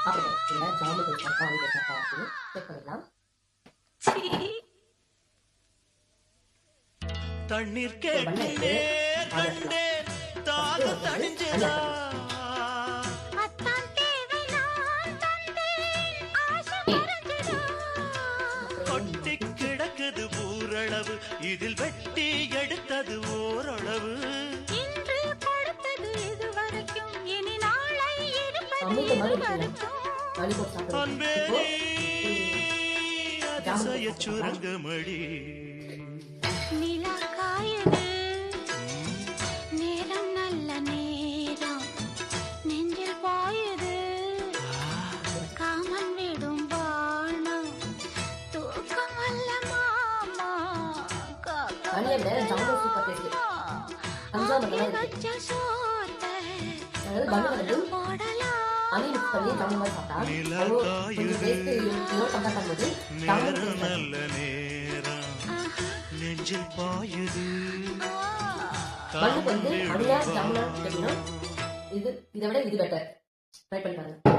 அப்புறம் இல்லை ஜாமு பேசுகிறப்பா வாங்கி பேசுகிறப்பா அப்படின்னு செக் பண்ணிக்கலாம். தண்ணீர் கேட்டே கண்டேன் தாகம் தணிஞ்சதா கொட்டி கிடக்குது ஊரளவு இதில் வெட்டி எடுத்தது ஓரளவு அதிசய சுரங்கமடி நேரம் நல்ல நேரம் நெஞ்சில் பாயுது காமன் விடும் பானம் தூக்கம் அல்ல மாமா நேரம் நல்ல நேரம் நெஞ்சில் பாயுது இதை விட இது பெட்டர். ட்ரை பண்ணி பாருங்க.